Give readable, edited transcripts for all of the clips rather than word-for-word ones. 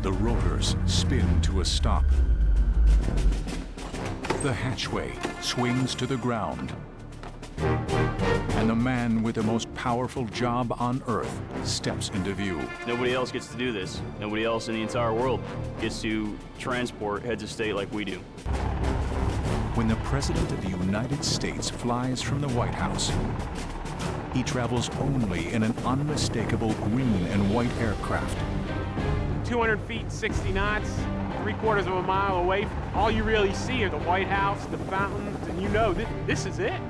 The rotors spin to a stop. The hatchway swings to the ground. And the man with the most powerful job on Earth steps into view. Nobody else gets to do this. Nobody else in the entire world gets to transport heads of state like we do. When the President of the United States flies from the White House, he travels only in an unmistakable green and white aircraft. 200 feet, 60 knots, 3/4 of a mile away. All you really see are the White House, the fountains, and you know this is it.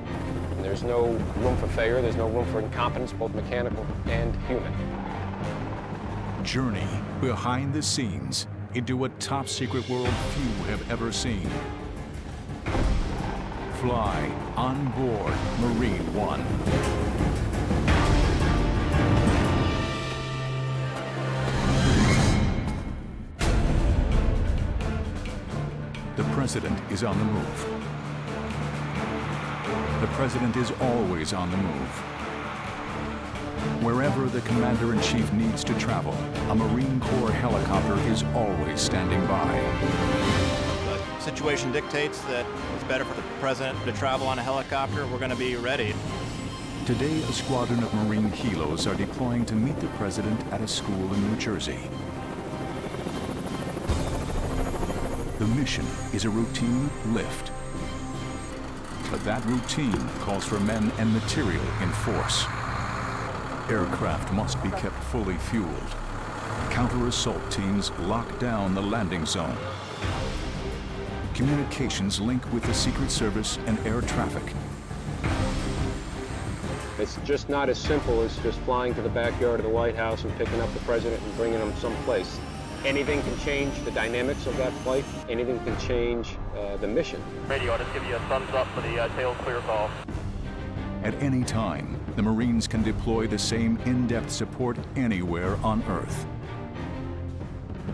There's no room for failure, there's no room for incompetence, both mechanical and human. Journey behind the scenes into a top-secret world few have ever seen. Fly on board Marine One. The President is on the move. The President is always on the move. Wherever the Commander-in-Chief needs to travel, a Marine Corps helicopter is always standing by. The situation dictates that it's better for the President to travel on a helicopter. We're going to be ready. Today, a squadron of Marine helos are deploying to meet the President at a school in New Jersey. The mission is a routine lift. But that routine calls for men and material in force. Aircraft must be kept fully fueled. Counter-assault teams lock down the landing zone. Communications link with the Secret Service and air traffic. It's just not as simple as just flying to the backyard of the White House and picking up the President and bringing him someplace. Anything can change the dynamics of that flight. Anything can change the mission. Radio, I'll just give you a thumbs up for the tail clear call. At any time, the Marines can deploy the same in-depth support anywhere on Earth.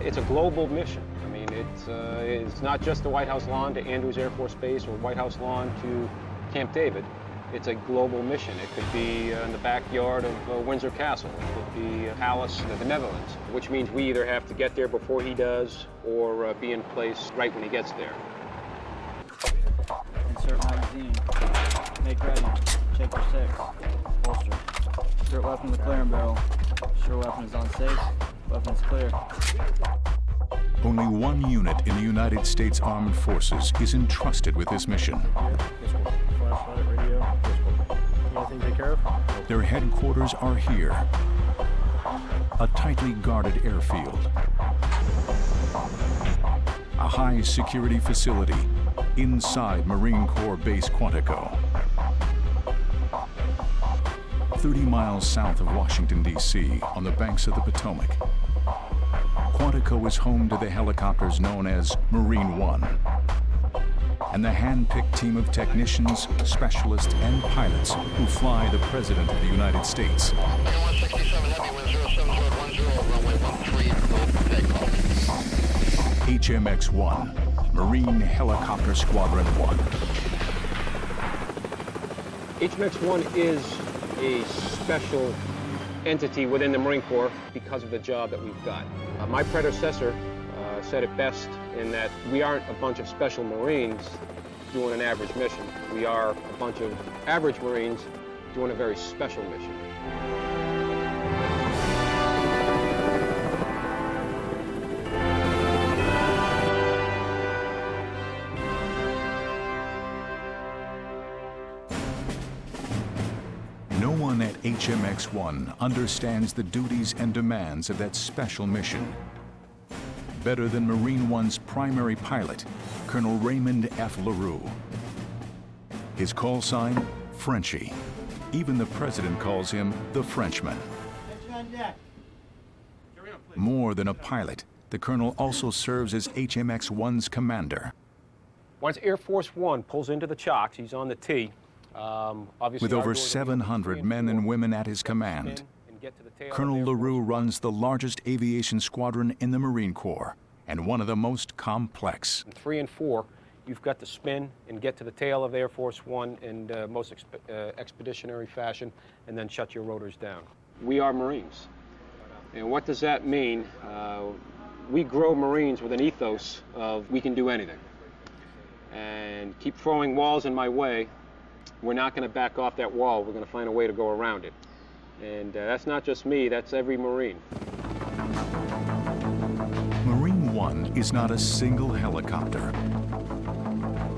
It's a global mission. I mean, it's not just the White House lawn to Andrews Air Force Base or White House lawn to Camp David. It's a global mission. It could be in the backyard of Windsor Castle. It could be a palace in the Netherlands, which means we either have to get there before he does or be in place right when he gets there. Insert magazine. Make ready. Check your six. Holster. Insert weapon in the clearing barrel. Sure weapon is on safe. Weapon is clear. Only one unit in the United States Armed Forces is entrusted with this mission. Flashlight, radio. Anything to take care of? Their headquarters are here. A tightly guarded airfield. A high-security facility inside Marine Corps Base Quantico. 30 miles south of Washington, D.C., on the banks of the Potomac. Quantico is home to the helicopters known as Marine One, and the hand-picked team of technicians, specialists, and pilots who fly the President of the United States. HMX-1, Marine Helicopter Squadron 1. HMX-1 is a special entity within the Marine Corps because of the job that we've got. My predecessor said it best in that we aren't a bunch of special Marines doing an average mission. We are a bunch of average Marines doing a very special mission. No one at HMX-1 understands the duties and demands of that special mission better than Marine One's primary pilot, Colonel Raymond F. LaRue. His call sign, Frenchie. Even the President calls him the Frenchman. More than a pilot, the Colonel also serves as HMX-1's commander. Once Air Force One pulls into the chocks, he's on the T. Obviously, with over 700 men and women at his command, Colonel LaRue runs the largest aviation squadron in the Marine Corps and one of the most complex. In 3 and 4, you've got to spin and get to the tail of Air Force One in most expeditionary fashion and then shut your rotors down. We are Marines. And what does that mean? We grow Marines with an ethos of we can do anything. And keep throwing walls in my way, we're not going to back off that wall. We're going to find a way to go around it. And that's not just me, that's every Marine. Marine One is not a single helicopter.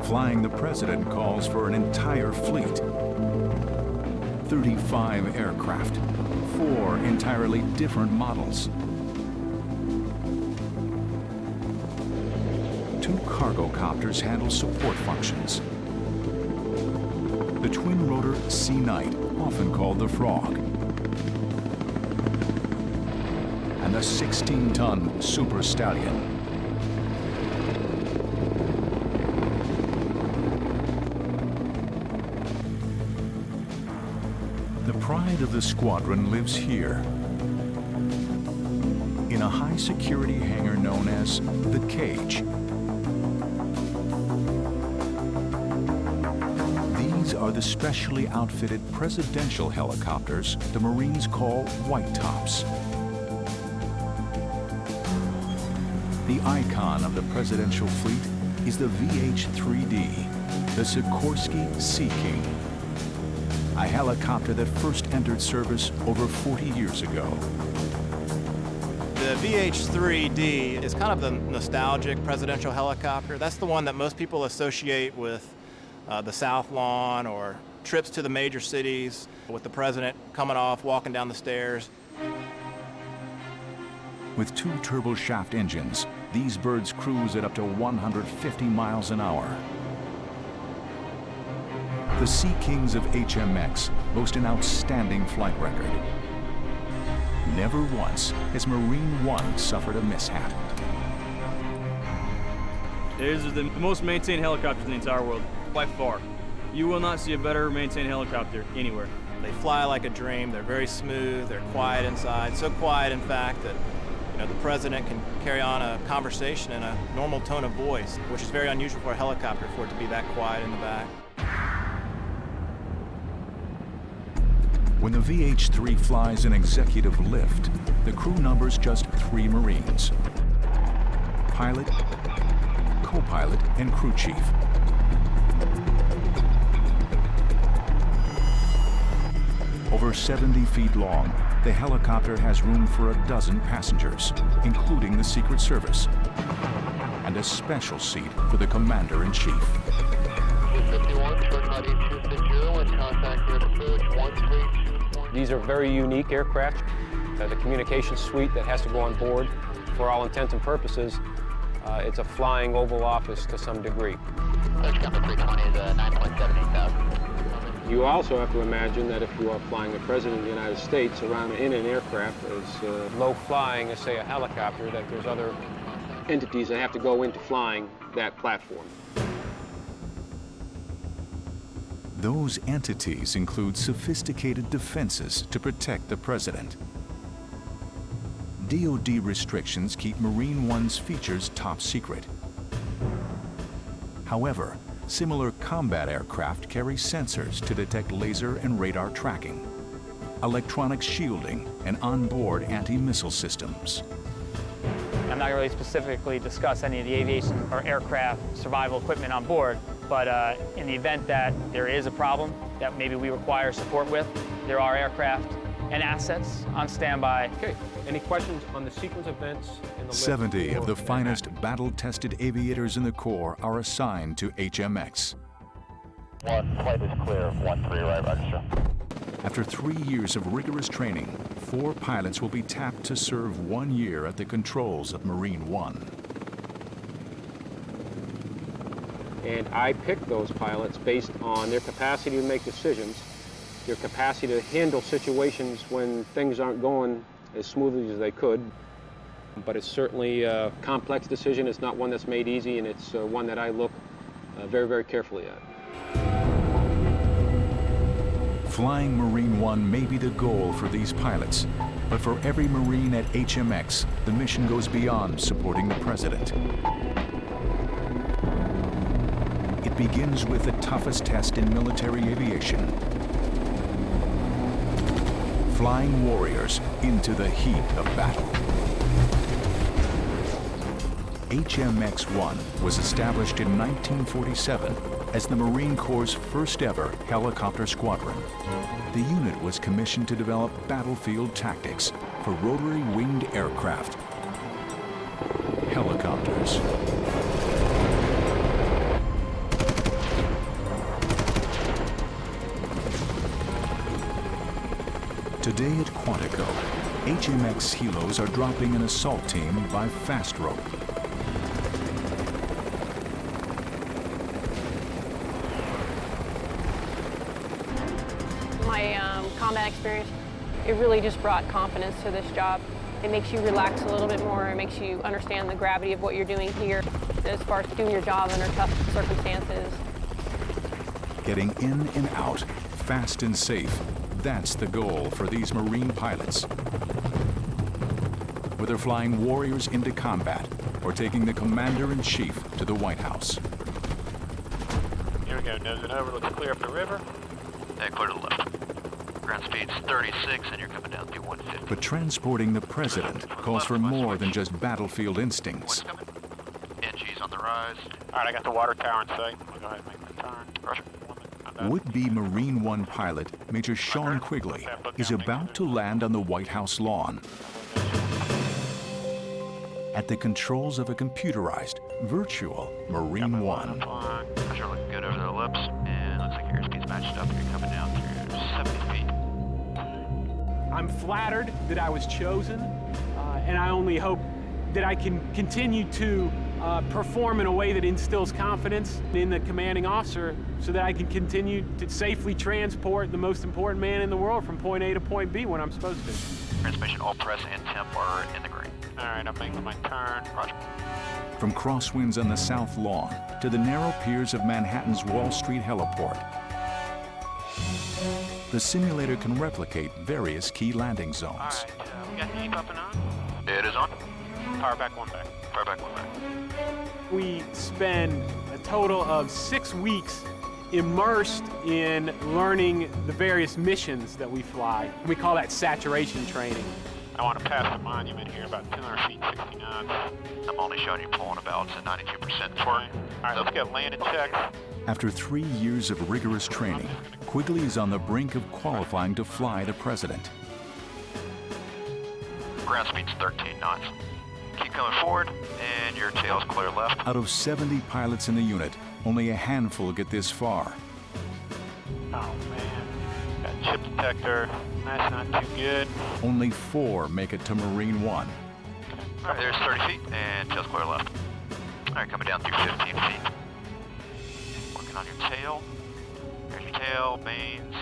Flying the President calls for an entire fleet. 35 aircraft, 4 entirely different models. 2 cargo copters handle support functions. The twin-rotor Sea Knight, often called the Frog, and the 16-ton Super Stallion. The pride of the squadron lives here, in a high-security hangar known as the Cage. These are the specially outfitted presidential helicopters the Marines call White Tops. The icon of the presidential fleet is the VH-3D, the Sikorsky Sea King, a helicopter that first entered service over 40 years ago. The VH-3D is kind of the nostalgic presidential helicopter. That's the one that most people associate with the South Lawn or trips to the major cities with the president coming off, walking down the stairs. With 2 turboshaft engines, these birds cruise at up to 150 miles an hour. The Sea Kings of HMX boast an outstanding flight record. Never once has Marine One suffered a mishap. These are the most maintained helicopters in the entire world, by far. You will not see a better maintained helicopter anywhere. They fly like a dream. They're very smooth. They're quiet inside. So quiet, in fact, that the president can carry on a conversation in a normal tone of voice, which is very unusual for a helicopter, for it to be that quiet in the back. When the VH-3 flies an executive lift, the crew numbers just 3 Marines: pilot, co-pilot, and crew chief. Over 70 feet long, the helicopter has room for a dozen passengers, including the Secret Service, and a special seat for the Commander-in-Chief. 251, short body 250 and contact with approach 132. These are very unique aircraft. The communication suite that has to go on board, for all intents and purposes, it's a flying Oval Office to some degree. Approach number 320 is 9.78 thousand. You also have to imagine that if you are flying the President of the United States around in an aircraft as low flying as, say, a helicopter, that there's other entities that have to go into flying that platform. Those entities include sophisticated defenses to protect the President. DoD restrictions keep Marine One's features top secret. However, similar combat aircraft carry sensors to detect laser and radar tracking, electronic shielding, and onboard anti-missile systems. I'm not going to really specifically discuss any of the aviation or aircraft survival equipment on board, but in the event that there is a problem that maybe we require support with, there are aircraft and assets on standby. Okay, any questions on the sequence of events in the list? 70 of the finest battle-tested aviators in the Corps are assigned to HMX. One flight is clear, 13 right register. After 3 years of rigorous training, 4 pilots will be tapped to serve 1 year at the controls of Marine One. And I picked those pilots based on their capacity to make decisions, their capacity to handle situations when things aren't going as smoothly as they could. But it's certainly a complex decision. It's not one that's made easy, and it's one that I look very, very carefully at. Flying Marine One may be the goal for these pilots, but for every Marine at HMX, the mission goes beyond supporting the President. It begins with the toughest test in military aviation. Flying warriors into the heat of battle. HMX-1 was established in 1947 as the Marine Corps' first ever helicopter squadron. The unit was commissioned to develop battlefield tactics for rotary winged aircraft, helicopters. Today at Quantico, HMX Helos are dropping an assault team by fast rope. My combat experience, it really just brought confidence to this job. It makes you relax a little bit more. It makes you understand the gravity of what you're doing here as far as doing your job under tough circumstances. Getting in and out, fast and safe, that's the goal for these Marine pilots. Whether flying warriors into combat or taking the Commander-in-Chief to the White House. Here we go, nosing over, looks clear up the river. Yeah, clear to the left. Ground speed's 36 and you're coming down through 150. But transporting the president calls for more than just battlefield instincts. NG's on the rise. All right, I got the water tower in sight. I'll go ahead and make the turn. Roger. Would-be Marine One pilot Major Sean Quigley is about to land on the White House lawn. At the controls of a computerized, virtual Marine One. Sure looking good over the lips, and looks like your airspeed's matched up. You're coming down through 70 feet. I'm flattered that I was chosen, and I only hope that I can continue to perform in a way that instills confidence in the commanding officer so that I can continue to safely transport the most important man in the world from point A to point B when I'm supposed to. Transmission, all press and temp are in the green. All right, I'm making my turn. Roger. From crosswinds on the South Lawn to the narrow piers of Manhattan's Wall Street heliport, the simulator can replicate various key landing zones. All right, we got the heat up and on. It is on. Power back, one back. Power back, one back. We spend a total of 6 weeks immersed in learning the various missions that we fly. We call that saturation training. I want to pass the monument here, about 200 feet, 60 knots. I'm only showing you pulling about 92% All right, let's get landing checks. After 3 years of rigorous training, Quigley is on the brink of qualifying to fly the president. Ground speed's 13 knots. Keep coming forward, and your tail's clear left. Out of 70 pilots in the unit, only a handful get this far. Oh, man. Got chip detector. That's not too good. Only 4 make it to Marine One. All right, there's 30 feet, and tail's clear left. All right, coming down through 15 feet. Working on your tail. Here's your tail, mains.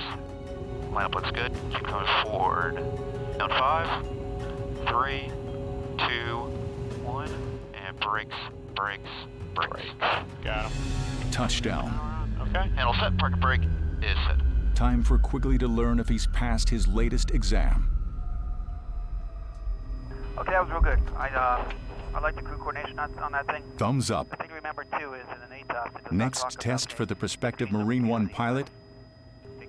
Lineup looks good. Keep coming forward. Down 5, 3, 2, 1, and brakes, brakes, brakes. Got him. Touchdown. Okay. Handle set, parking brake is set. Time for Quigley to learn if he's passed his latest exam. Okay, that was real good. I like the crew coordination on that thing. Thumbs up. The thing to remember too is in an ATOS, it does not Next talk test about for the prospective Marine One pilot,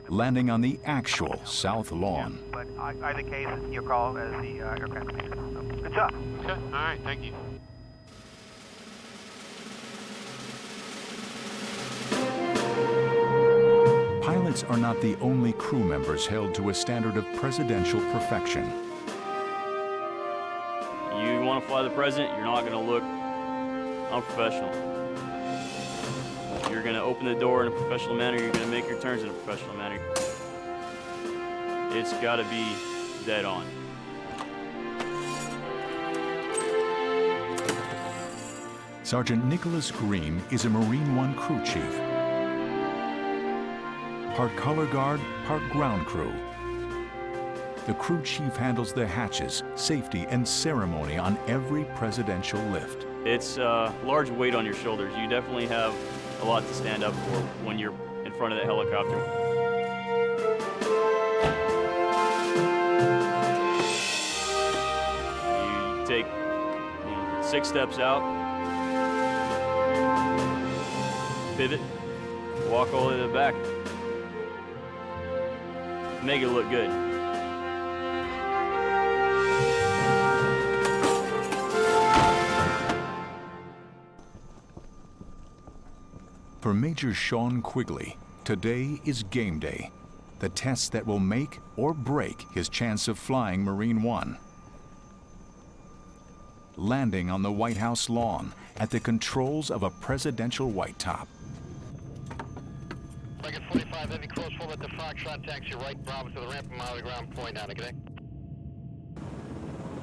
landing on the actual South Lawn. But either case, it's your call as the aircraft commander. So, good job. Okay, all right, thank you. Pilots are not the only crew members held to a standard of presidential perfection. You want to fly the president, you're not going to look unprofessional. You're going to open the door in a professional manner, you're going to make your turns in a professional manner. It's got to be dead on. Sergeant Nicholas Green is a Marine One crew chief. Part color guard, part ground crew. The crew chief handles the hatches, safety, and ceremony on every presidential lift. It's a large weight on your shoulders. You definitely have a lot to stand up for when you're in front of the helicopter. You take 6 steps out, pivot, walk all the way to the back. Make it look good. For Major Sean Quigley, today is game day. The test that will make or break his chance of flying Marine One. Landing on the White House lawn at the controls of a presidential white top. Flight 45, heavy close full at the Foxtrot, taxi right, Bravo to the ramp, a mile to the ground, point down, okay?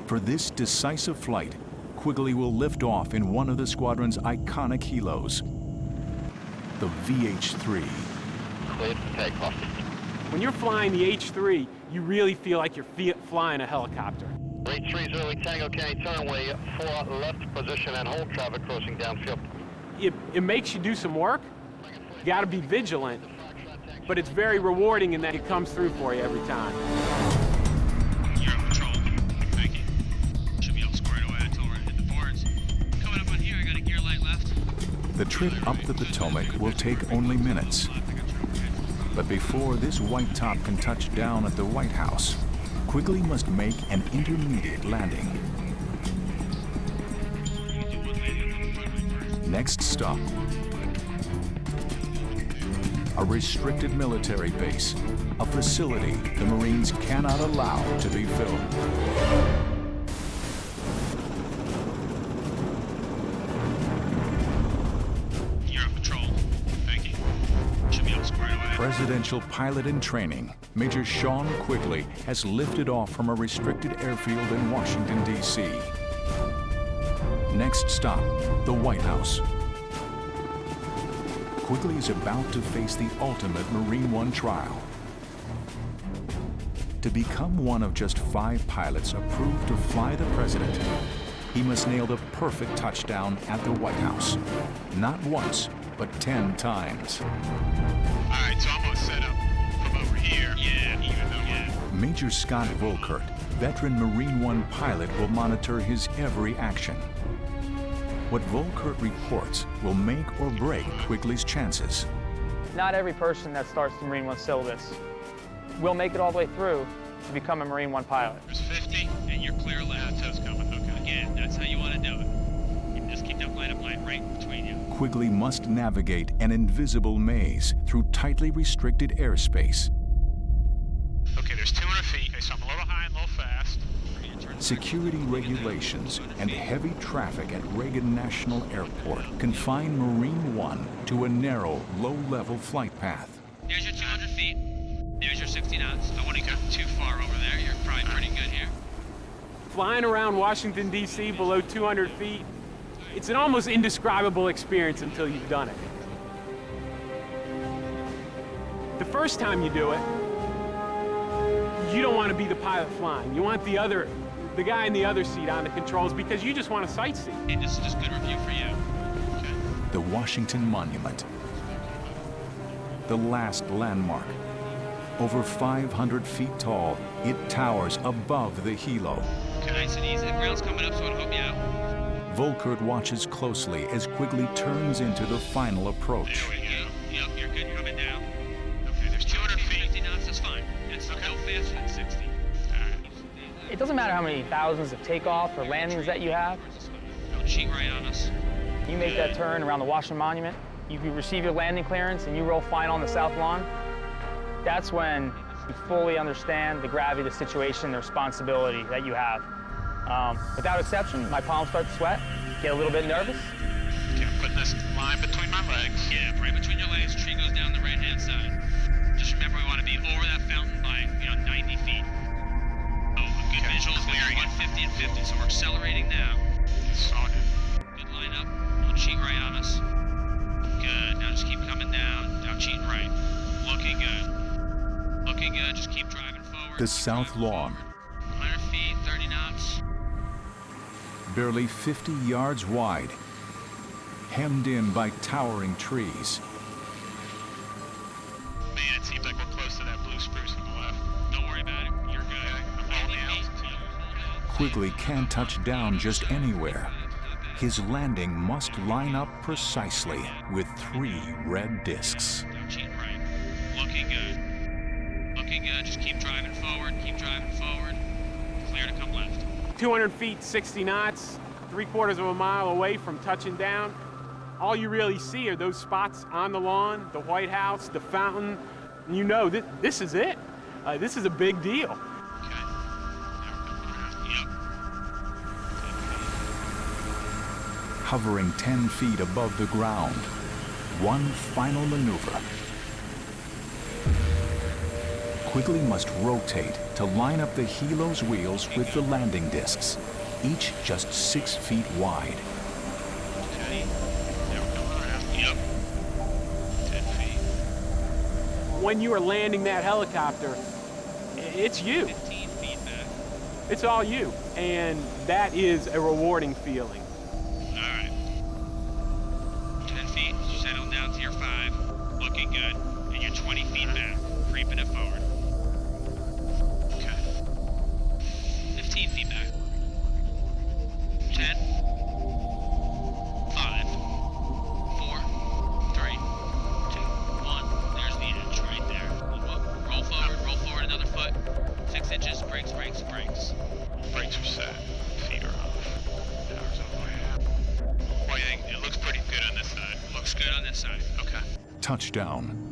For this decisive flight, Quigley will lift off in one of the squadron's iconic helos, the VH-3. Cleared for takeoff. When you're flying the H-3, you really feel like you're flying a helicopter. H-3 Zulu Tango County Turnway 4 left position and hold traffic crossing downfield. It makes you do some work. You got to be vigilant, but it's very rewarding in that it comes through for you every time. You're on patrol. Thank you. Should be all squared away until we're hit the boards. Coming up on here, I got a gear light left. The trip up the Potomac will take only minutes. But before this white top can touch down at the White House, Quigley must make an intermediate landing. Next stop, a restricted military base, a facility the Marines cannot allow to be filmed. You're on patrol. Thank you. Should be all squared away. Presidential pilot in training, Major Sean Quigley has lifted off from a restricted airfield in Washington, D.C. Next stop, the White House. Quigley is about to face the ultimate Marine One trial. To become one of just 5 pilots approved to fly the president, he must nail the perfect touchdown at the White House. Not once, but 10 times. All right, so I'm gonna set up from over here. Yeah, even though, yeah. Major Scott Volkert, veteran Marine One pilot, will monitor his every action. What Volkert reports will make or break Quigley's chances. Not every person that starts the Marine One syllabus will make it all the way through to become a Marine One pilot. There's 50, and you're clear left. Toes coming. Okay. Again, that's how you want to do it. You just keep that line right between you. Quigley must navigate an invisible maze through tightly restricted airspace. Okay, there's 200 feet. Okay, so I'm a little high and a little fast. Security regulations and heavy traffic at Reagan National Airport confine Marine One to a narrow, low-level flight path. There's your 200 feet. There's your 60 knots. I wouldn't go too far over there. You're probably pretty good here. Flying around Washington, D.C. below 200 feet, it's an almost indescribable experience until you've done it. The first time you do it, you don't want to be the pilot flying. You want the guy in the other seat on the controls because you just want to sightsee. And this is just good review for you. Okay. The Washington Monument. The last landmark. Over 500 feet tall, it towers above the helo. Okay, nice and easy. The ground's coming up, so I'll help you out. Volkert watches closely as Quigley turns into the final approach. There we go. Yep, you're good. You're coming down. Okay, there's 200 feet. 50 knots, that's fine. It's no faster than 60. All right. It doesn't matter how many thousands of takeoff or landings that you have. Don't cheat right on us. You make that turn around the Washington Monument, you receive your landing clearance, and you roll final on the South Lawn. That's when you fully understand the gravity of the situation, the responsibility that you have. Without exception, my palms start to sweat, get a little bit nervous. Okay, I'm putting this line between my legs. Yeah, right between your legs. Tree goes down the right-hand side. Just remember, we want to be over that fountain by, 90 feet. Oh, good visuals, clearing 150 and 50, so we're accelerating now. Good line up. Don't cheat right on us. Good. Now just keep coming down. Now cheating right. Looking good. Looking good. Just keep driving forward. The South Lawn. 100 feet, 30 knots. Barely 50 yards wide, hemmed in by towering trees. Man, it seems like we're close to that blue spruce on the left. Don't worry about it. You're good. I'm holding the altitude. Quigley can't touch down just anywhere. His landing must line up precisely with 3 red discs. Don't cheat right. Looking good. Looking good. Just keep driving forward. Keep driving forward. Clear to come left. 200 feet, 60 knots, 3/4 of a mile away from touching down. all you really see are those spots on the lawn, the White House, the fountain. And you know this is it. This is a big deal. Hovering 10 feet above the ground, one final maneuver. Quigley must rotate to line up the helo's wheels with the landing discs, each just 6 feet wide. Okay. Now we're coming around. Yep. 10 feet. When you are landing that helicopter, it's you. 15 feet back. It's all you. And that is a rewarding feeling. All right. 10 feet. Settle down to your 5. Looking good. And you're 20 feet back. Creeping it forward. Okay. 15 feet back. 10. 5. 4. 3. 2. 1. There's the edge right there. Roll forward another foot. 6 inches. Brakes, brakes, brakes. Brakes are set. Feet are off. Power's off by half. What do you think? It looks pretty good on this side. Looks good on this side. Okay. Touchdown.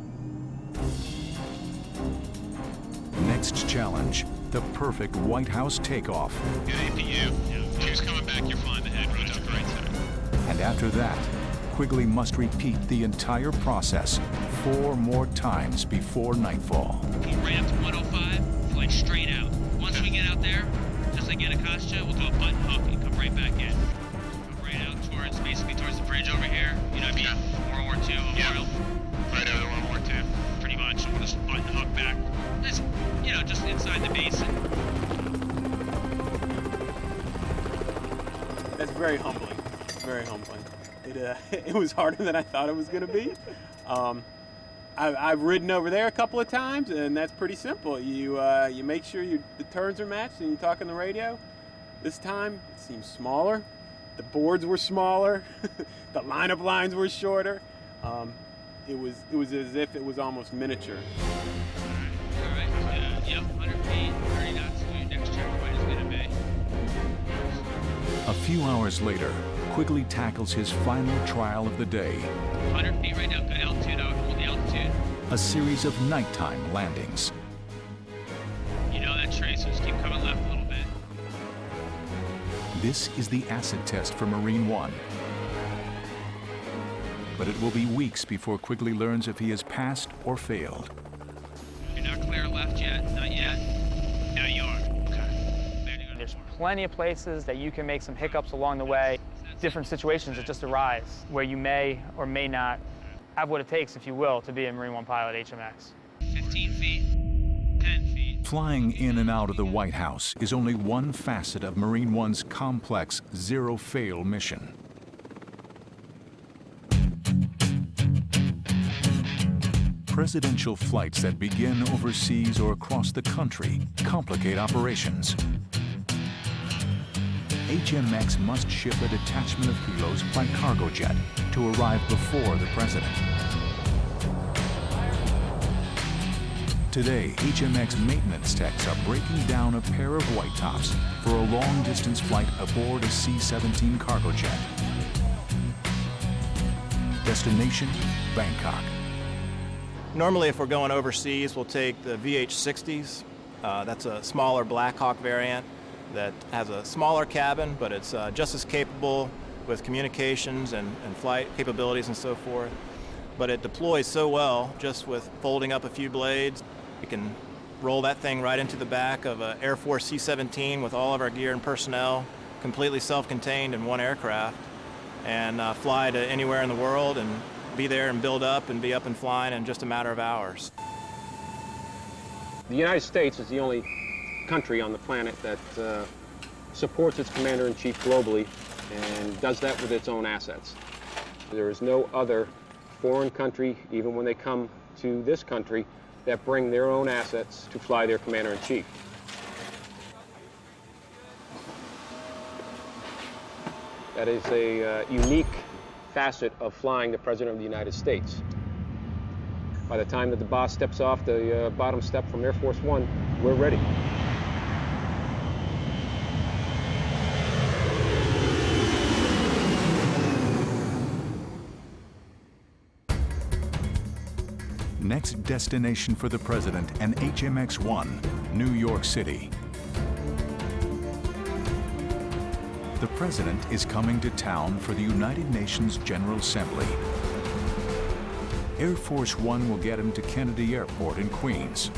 Next challenge, the perfect White House takeoff. Good aim to you. Two's coming back. You're flying the head. Rotate to the right side. And after that, Quigley must repeat the entire process 4 more times before nightfall. Okay, right up to 105. Fly straight out. Once we get out there, just like Anacostia, we'll do a button hook and come right back in. Come right out towards the bridge over here. You know what I mean? World War II Memorial. Right over World War II. Pretty much. We'll just button hook back. Just, just inside the basin. That's very humbling. Very humbling. It was harder than I thought it was going to be. I've ridden over there a couple of times, and that's pretty simple. You make sure the turns are matched, and you talk on the radio. This time, it seems smaller. The boards were smaller. The lineup lines were shorter. It was as if it was almost miniature. All right. Yep. 100 feet, 30 knots. Your next checkpoint is going to be. A few hours later, Quigley tackles his final trial of the day. 100 feet right now. Good altitude. Hold the altitude. A series of nighttime landings. You know that trace, so just keep coming left a little bit. This is the acid test for Marine One. But it will be weeks before Quigley learns if he has passed or failed. You're not clear left yet. Not yet. Now you are. Okay. There's plenty of places that you can make some hiccups along the way, different situations that just arise where you may or may not have what it takes, if you will, to be a Marine One pilot HMX. 15 feet. 10 feet. Flying in and out of the White House is only one facet of Marine One's complex zero-fail mission. Presidential flights that begin overseas or across the country complicate operations. HMX must ship a detachment of helos by cargo jet to arrive before the president. Today, HMX maintenance techs are breaking down a pair of white tops for a long-distance flight aboard a C-17 cargo jet. Destination, Bangkok. Normally, if we're going overseas, we'll take the VH-60s. That's a smaller Black Hawk variant that has a smaller cabin, but it's just as capable with communications and flight capabilities and so forth. But it deploys so well just with folding up a few blades. We can roll that thing right into the back of an Air Force C-17 with all of our gear and personnel, completely self-contained in one aircraft, and fly to anywhere in the world and be there and build up and be up and flying in just a matter of hours. The United States is the only country on the planet that supports its commander-in-chief globally and does that with its own assets. There is no other foreign country, even when they come to this country, that bring their own assets to fly their commander-in-chief. That is a unique facet of flying the President of the United States. By the time that the boss steps off the bottom step from Air Force One, we're ready. Next destination for the President and HMX-1, New York City. The President is coming to town for the United Nations General Assembly. Air Force One will get him to Kennedy Airport in Queens.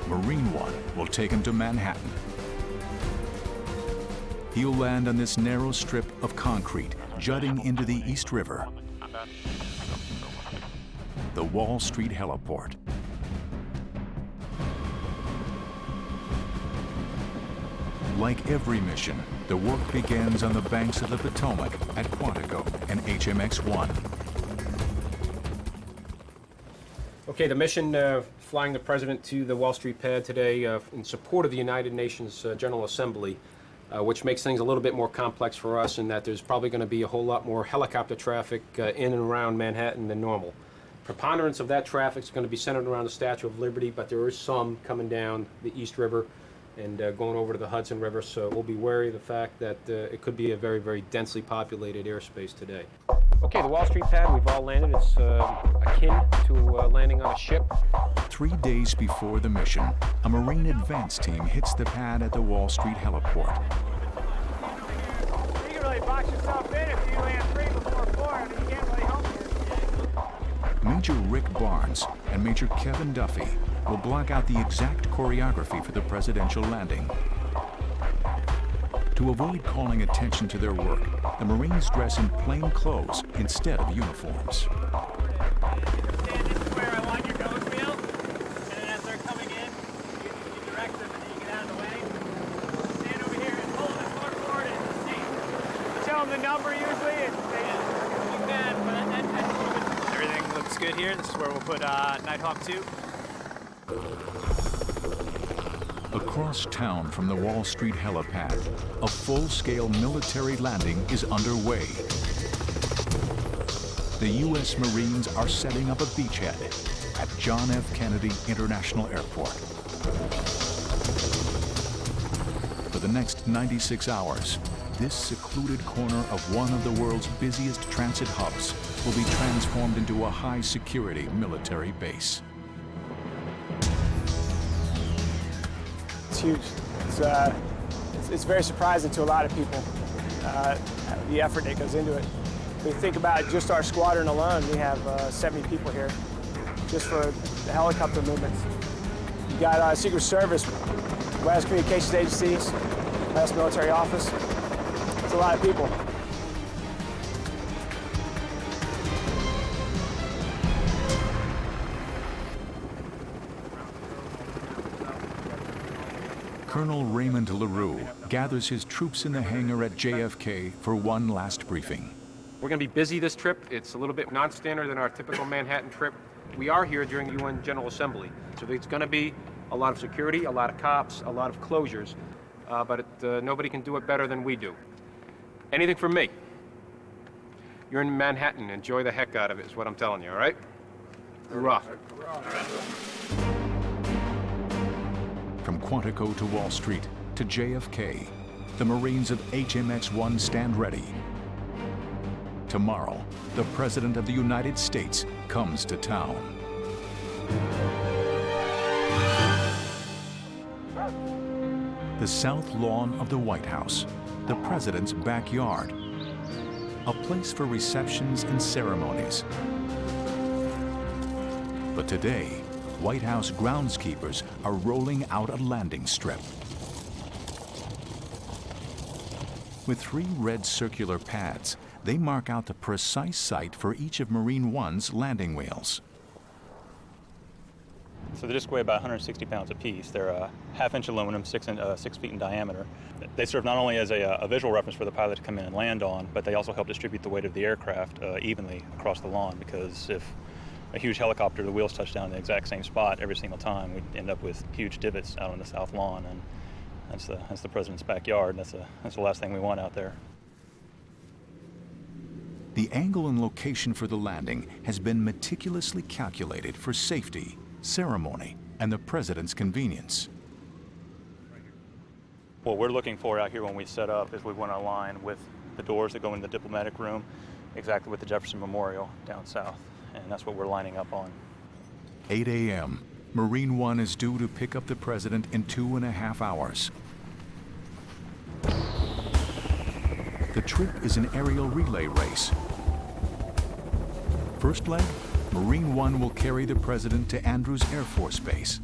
Marine One will take him to Manhattan. He'll land on this narrow strip of concrete jutting into the East River, the Wall Street heliport. Like every mission, the work begins on the banks of the Potomac at Quantico and HMX-1. Okay, the mission flying the President to the Wall Street pad today in support of the United Nations General Assembly, which makes things a little bit more complex for us in that there's probably going to be a whole lot more helicopter traffic in and around Manhattan than normal. Preponderance of that traffic is going to be centered around the Statue of Liberty, but there is some coming down the East River and going over to the Hudson River, so we'll be wary of the fact that it could be a very, very densely populated airspace today. Okay, the Wall Street pad, we've all landed. It's akin to landing on a ship. 3 days before the mission, a Marine advance team hits the pad at the Wall Street heliport. You can really box yourself in if you land 3 before 4, and you can't really help it. Major Rick Barnes and Major Kevin Duffy will block out the exact choreography for the presidential landing. To avoid calling attention to their work, the Marines dress in plain clothes instead of uniforms. Stand this is where I want your nose wheel, and then as they're coming in, you direct them and then you get out of the way. Stand over here and hold it forward and see. Show them the number usually and say, you can, but everything looks good here. This is where we'll put Nighthawk 2. Across town from the Wall Street helipad, a full-scale military landing is underway. The U.S. Marines are setting up a beachhead at John F. Kennedy International Airport. For the next 96 hours, this secluded corner of one of the world's busiest transit hubs will be transformed into a high-security military base. It's huge. It's very surprising to a lot of people, the effort that goes into it. When you think about just our squadron alone, we have 70 people here just for the helicopter movements. You got Secret Service, West Communications Agencies, West Military Office. It's a lot of people. Colonel Raymond LaRue gathers his troops in the hangar at JFK for one last briefing. We're going to be busy this trip. It's a little bit non-standard than our typical Manhattan trip. We are here during the UN General Assembly, so there's going to be a lot of security, a lot of cops, a lot of closures, but nobody can do it better than we do. Anything from me. You're in Manhattan. Enjoy the heck out of it is what I'm telling you, all right? Hurrah. From Quantico to Wall Street to JFK, the Marines of HMX-1 stand ready. Tomorrow, the President of the United States comes to town. The south lawn of the White House, the President's backyard, a place for receptions and ceremonies. But today, White House groundskeepers are rolling out a landing strip. With 3 red circular pads, they mark out the precise site for each of Marine One's landing wheels. So they just weigh about 160 pounds apiece. They're a half-inch aluminum, 6 feet in diameter. They serve not only as a visual reference for the pilot to come in and land on, but they also help distribute the weight of the aircraft evenly across the lawn, because if a huge helicopter, the wheels touch down in the exact same spot every single time, we'd end up with huge divots out on the south lawn, and that's the President's backyard. That's the last thing we want out there. The angle and location for the landing has been meticulously calculated for safety, ceremony, and the President's convenience. What we're looking for out here when we set up is we want to align with the doors that go into the diplomatic room, exactly with the Jefferson Memorial down south. And that's what we're lining up on. 8 a.m. Marine One is due to pick up the president in 2.5 hours. The trip is an aerial relay race. First leg, Marine One will carry the president to Andrews Air Force Base.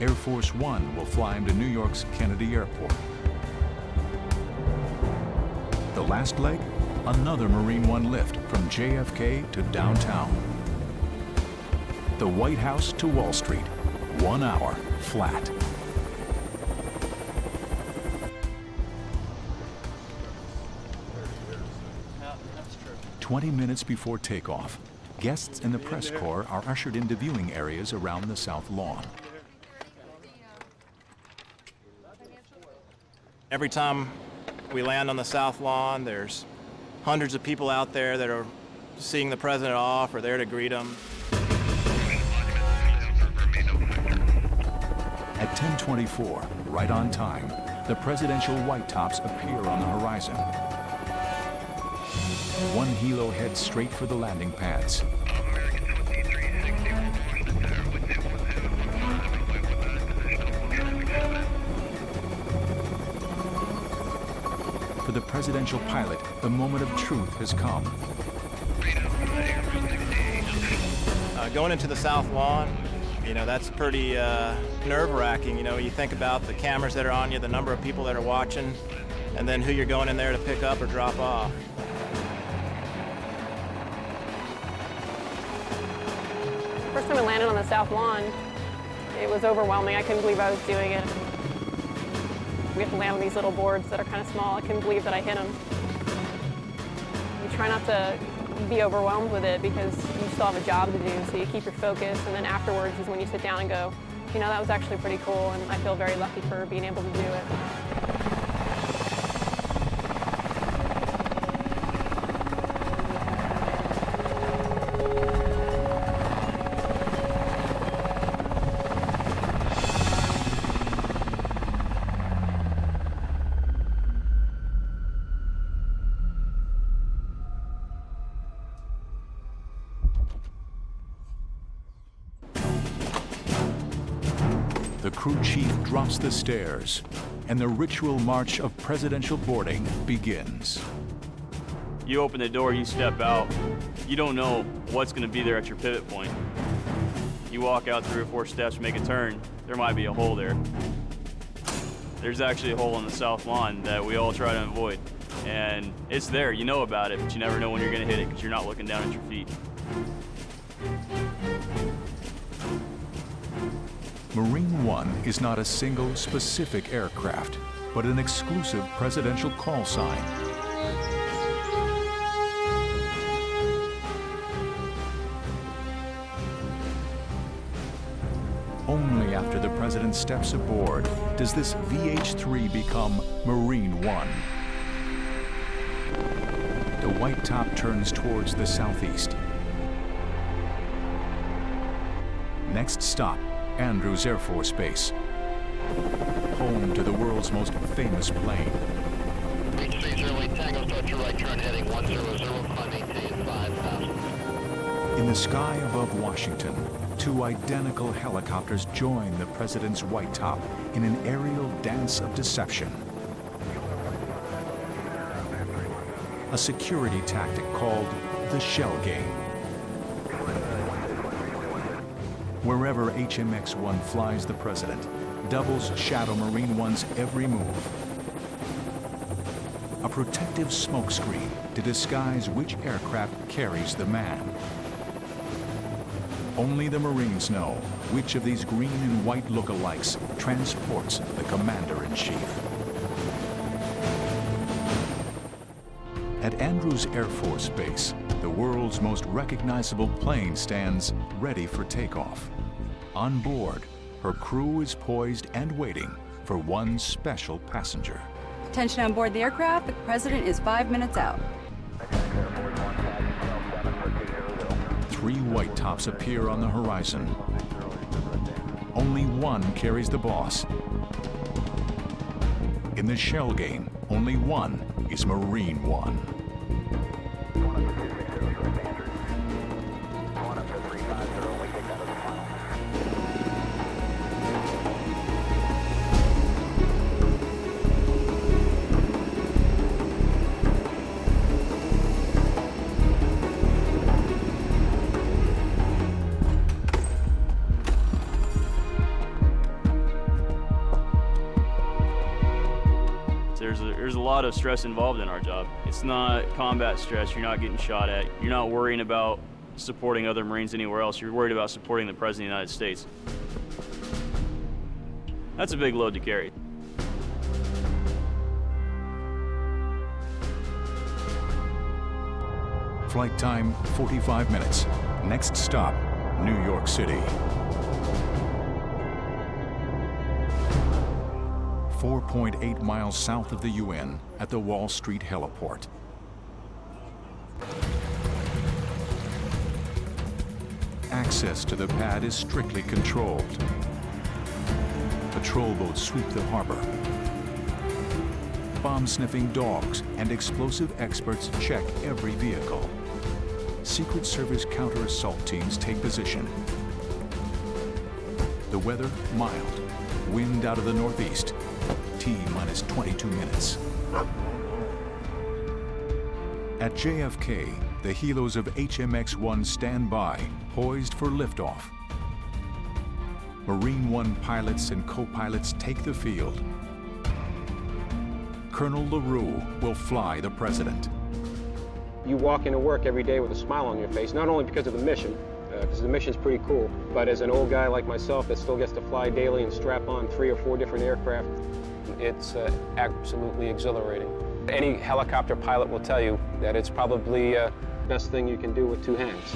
Air Force One will fly him to New York's Kennedy Airport. The last leg, another Marine One lift from JFK to downtown. The White House to Wall Street, 1 hour flat. Yeah, that's true. 20 minutes before takeoff, guests in the press corps are ushered into viewing areas around the South Lawn. Every time we land on the South Lawn, there's hundreds of people out there that are seeing the president off or there to greet him. At 10:24, right on time, the presidential white tops appear on the horizon. One helo heads straight for the landing pads. For the presidential pilot, the moment of truth has come. Going into the South Lawn, you know, that's pretty nerve-wracking. You know, you think about the cameras that are on you, the number of people that are watching, and then who you're going in there to pick up or drop off. First time I landed on the South Lawn, it was overwhelming. I couldn't believe I was doing it. We have to land on these little boards that are kind of small. I couldn't believe that I hit them. You try not to be overwhelmed with it because you still have a job to do, so you keep your focus, and then afterwards is when you sit down and go, you know, that was actually pretty cool, and I feel very lucky for being able to do it. The crew chief drops the stairs, and the ritual march of presidential boarding begins. You open the door, you step out. You don't know what's going to be there at your pivot point. You walk out 3 or 4 steps, make a turn, there might be a hole there. There's actually a hole on the South Lawn that we all try to avoid. And it's there, you know about it, but you never know when you're going to hit it because you're not looking down at your feet. Marine One is not a single specific aircraft, but an exclusive presidential call sign. Only after the president steps aboard does this VH-3 become Marine One. The white top turns towards the southeast. Next stop, Andrews Air Force Base, home to the world's most famous plane. Tango, start your right turn heading 100, climb maintain 5,000. In the sky above Washington, 2 identical helicopters join the president's white top in an aerial dance of deception. A security tactic called the shell game. Wherever HMX-1 flies the president, doubles Shadow Marine One's every move. A protective smokescreen to disguise which aircraft carries the man. Only the Marines know which of these green and white lookalikes transports the Commander-in-Chief. At Andrews Air Force Base, the world's most recognizable plane stands ready for takeoff. On board, her crew is poised and waiting for one special passenger. Attention on board the aircraft, the president is 5 minutes out. 3 white tops appear on the horizon. Only one carries the boss. In the shell game, only one is Marine One. There's a lot of stress involved in our job. It's not combat stress. You're not getting shot at. You're not worrying about supporting other Marines anywhere else. You're worried about supporting the President of the United States. That's a big load to carry. Flight time, 45 minutes. Next stop, New York City. 4.8 miles south of the UN at the Wall Street heliport. Access to the pad is strictly controlled. Patrol boats sweep the harbor. Bomb-sniffing dogs and explosive experts check every vehicle. Secret Service counter-assault teams take position. The weather, mild. Wind out of the northeast. T-minus 22 minutes. At JFK, the helos of HMX-1 stand by, poised for liftoff. Marine One pilots and co-pilots take the field. Colonel LaRue will fly the President. You walk into work every day with a smile on your face, not only because of the mission, because the mission's pretty cool, but as an old guy like myself that still gets to fly daily and strap on 3 or 4 different aircraft, it's absolutely exhilarating. Any helicopter pilot will tell you that it's probably the best thing you can do with 2 hands.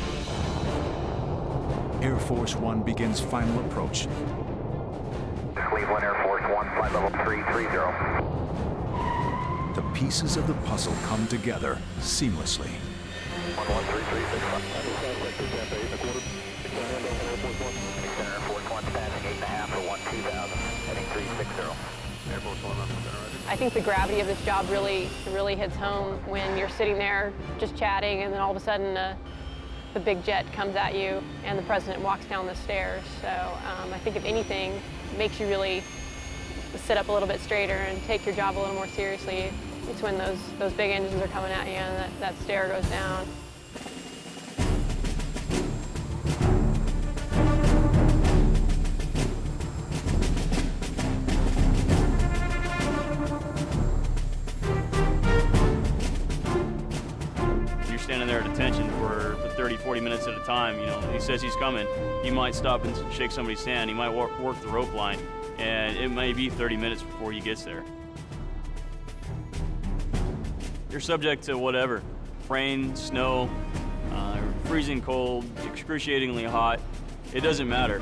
Air Force One begins final approach. Cleveland Air Force One, flight level 330. The pieces of the puzzle come together seamlessly. 11336. I think the gravity of this job really hits home when you're sitting there just chatting and then all of a sudden the big jet comes at you and the President walks down the stairs. So I think if anything, it makes you really sit up a little bit straighter and take your job a little more seriously. It's when those big engines are coming at you and that stair goes down. You're standing there at attention for 30, 40 minutes at a time. You know, he says he's coming. He might stop and shake somebody's hand. He might work the rope line, and it may be 30 minutes before he gets there. You're subject to whatever, rain, snow, freezing cold, excruciatingly hot. It doesn't matter.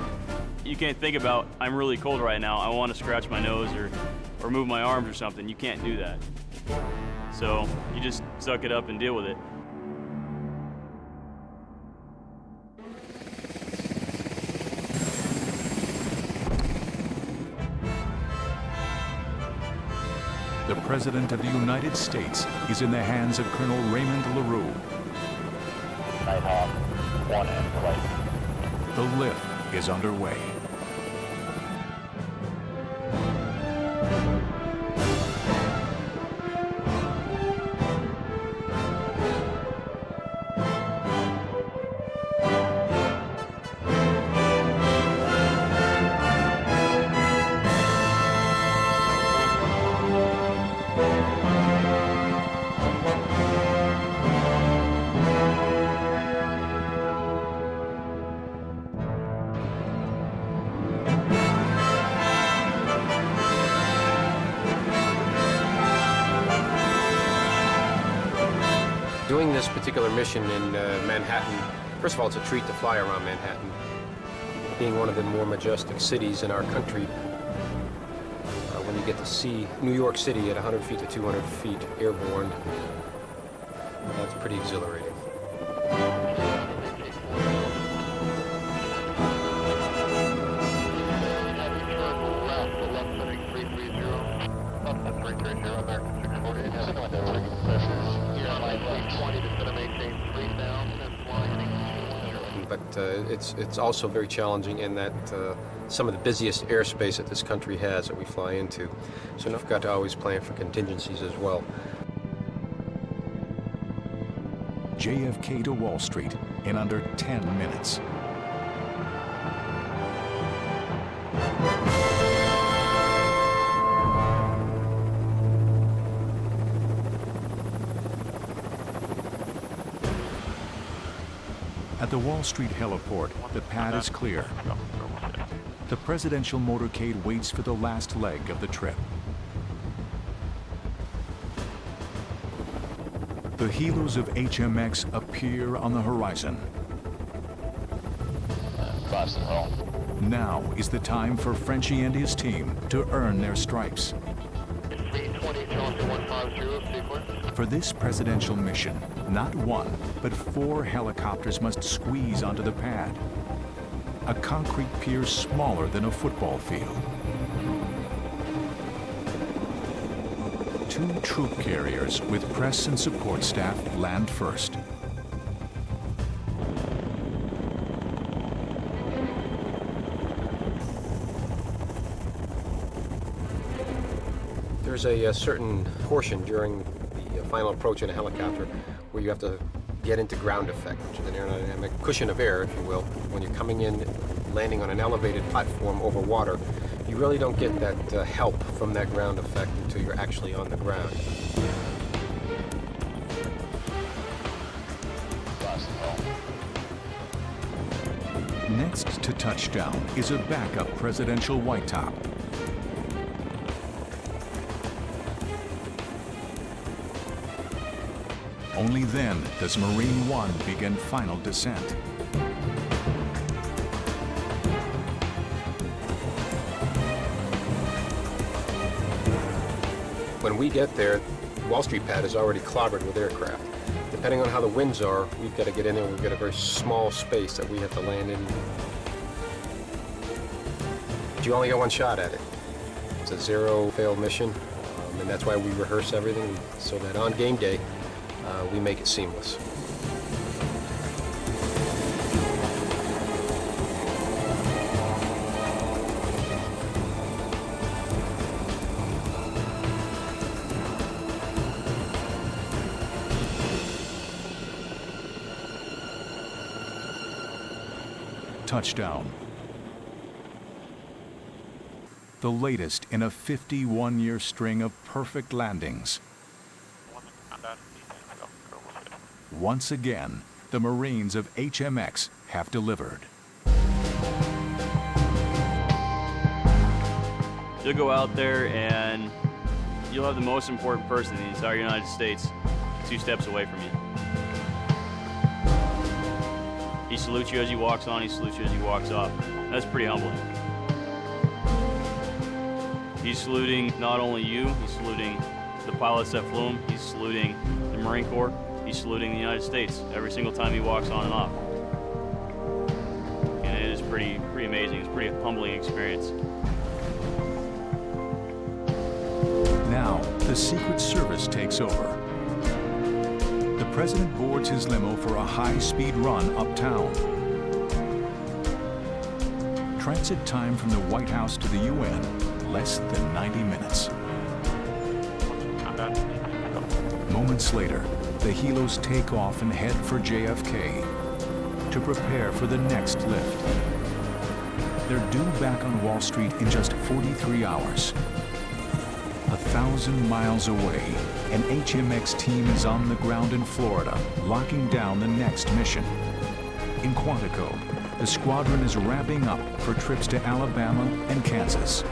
You can't think about, I'm really cold right now, I want to scratch my nose or move my arms or something. You can't do that. So you just suck it up and deal with it. The President of the United States is in the hands of Colonel Raymond LaRue. Nighthawk, 1 and flight. The lift is underway. Doing this particular mission in Manhattan, first of all, it's a treat to fly around Manhattan. Being one of the more majestic cities in our country, when you get to see New York City at 100 feet to 200 feet airborne, that's pretty exhilarating. But it's also very challenging in that some of the busiest airspace that this country has that we fly into. So we've got to always plan for contingencies as well. JFK to Wall Street in under 10 minutes. At the Wall Street heliport, the pad is clear. The presidential motorcade waits for the last leg of the trip. The helos of HMX appear on the horizon. Now is the time for Frenchie and his team to earn their stripes. For this presidential mission, not one, but 4 helicopters must squeeze onto the pad. A concrete pier smaller than a football field. 2 troop carriers with press and support staff land first. There's a certain portion during the final approach in a helicopter where you have to get into ground effect, which is an aerodynamic cushion of air, if you will. When you're coming in, landing on an elevated platform over water, you really don't get that help from that ground effect until you're actually on the ground. Next to touchdown is a backup presidential white top. Only then does Marine One begin final descent. When we get there, Wall Street pad is already clobbered with aircraft. Depending on how the winds are, we've got to get in there. We've got a very small space that we have to land in. But you only got one shot at it. It's a zero-fail mission, and that's why we rehearse everything so that on game day, we make it seamless. Touchdown. The latest in a 51-year string of perfect landings. Once again, the Marines of HMX have delivered. You'll go out there and you'll have the most important person in the entire United States 2 steps away from you. He salutes you as he walks on, he salutes you as he walks off. That's pretty humbling. He's saluting not only you, he's saluting the pilots that flew him, he's saluting the Marine Corps, he's saluting the United States every single time he walks on and off. And it is pretty amazing. It's a pretty humbling experience. Now, the Secret Service takes over. The president boards his limo for a high-speed run uptown. Transit time from the White House to the UN, less than 90 minutes. Moments later, the helos take off and head for JFK to prepare for the next lift. They're due back on Wall Street in just 43 hours. 1,000 miles away, an HMX team is on the ground in Florida, locking down the next mission. In Quantico, the squadron is wrapping up for trips to Alabama and Kansas.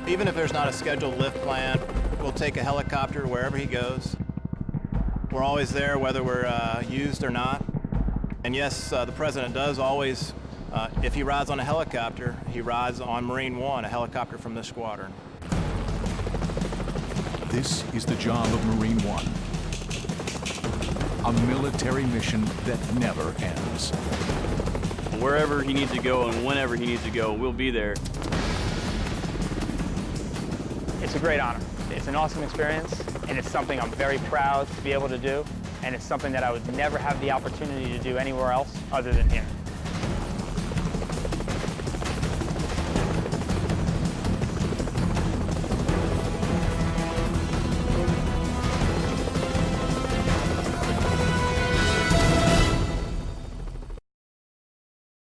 Even if there's not a scheduled lift plan, we'll take a helicopter wherever he goes. We're always there whether we're used or not. And yes, the president does always, if he rides on a helicopter, he rides on Marine One, a helicopter from this squadron. This is the job of Marine One. A military mission that never ends. Wherever he needs to go and whenever he needs to go, we'll be there. It's a great honor. It's an awesome experience, and it's something I'm very proud to be able to do, and it's something that I would never have the opportunity to do anywhere else other than here.